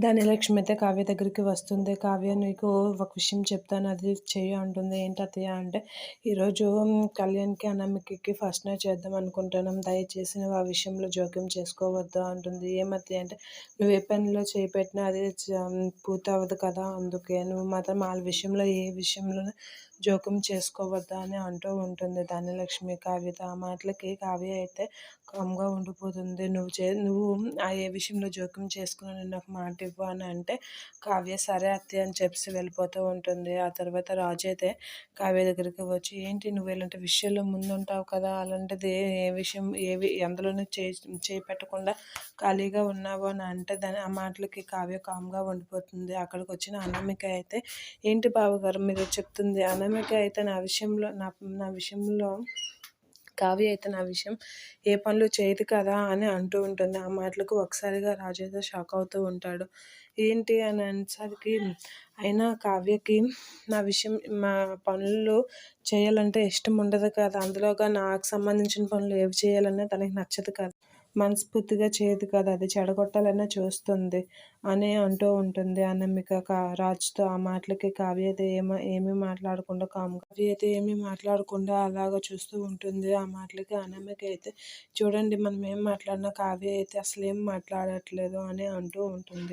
ధనలక్ష్మి అయితే కావ్య దగ్గరికి వస్తుంది. "కావ్య నీకు ఒక విషయం చెప్తాను అది చెయ్యి" అంటుంది. "ఏంటి అత్తయ్య" అంటే, "ఈరోజు కళ్యాణ్‌కి, అనామికకి ఫస్ట్ నైట్ చేద్దాం అనుకుంటున్నాం. దయచేసి నువ్వు ఆ విషయంలో జోక్యం చేసుకోవద్దు" అంటుంది. "ఏం అత్తయ్య" అంటే, "నువ్వు ఏ పనిలో చేయి పెట్టినా అది పూర్తవ్వదు కదా! అందుకే నువ్వు మాత్రం ఆళ్ళ విషయంలో ఏ విషయంలోనూ జోక్యం చేసుకోవద్దు" అని అంటూ ఉంటుంది ధనలక్ష్మి కావ్యతో. ఆ మాటలకి కావ్య అయితే కామ్‌గా ఉండిపోతుంది. "నువ్వు ఏ విషయంలో జోక్యం చేసుకోనని నాకు మాట ఇవ్వు" అని అంటే, కావ్య "సరే అత్తయ్య" అని చెప్పేసి వెళ్ళిపోతూ ఉంటుంది. ఆ తర్వాత రాజు అయితే కావ్య దగ్గరికి వచ్చి, "ఏంటి నువ్వు ఇలాంటి విషయాల్లో ముందుంటావు కదా! అలాంటిది ఏ విషయం అందులోనూ చేయి పెట్టకుండా ఖాళీగా ఉన్నావు" అని అంటే ఆ మాటలకి కావ్య కామ్‌గా ఉండిపోతుంది. అక్కడికొచ్చిన అనామిక అయితే, "ఏంటి బావగారు మీరు చెప్తుంది?" అనామిక అయితే నా విషయంలో కావ్య అయితే నా విషయం ఏ పనులు చేయదు కదా అని అంటూ ఉంటుంది. ఆ మాటలకు ఒకసారిగా రాజు అయితే షాక్ అవుతూ ఉంటాడు. ఏంటి అని అనేసరికి, అయినా కావ్యకి మా పనులు చేయాలంటే ఇష్టం ఉండదు కదా! అందులోగా నాకు సంబంధించిన పనులు ఏవి చేయాలన్నా తనకి నచ్చదు కదా! మనస్ఫూర్తిగా చేయదు కదా! అది చెడగొట్టాలనే చూస్తుంది అని అంటూ ఉంటుంది అనామిక రాజుతో. ఆ మాటలకి కావ్య అయితే ఏమీ మాట్లాడకుండా కావ్య అయితే ఏమీ మాట్లాడకుండా అలాగా చూస్తూ ఉంటుంది. ఆ మాటలకి అనామిక అయితే, "చూడండి మనం ఏం మాట్లాడినా కావ్య అయితే అసలేం మాట్లాడట్లేదు" అని అంటూ ఉంటుంది.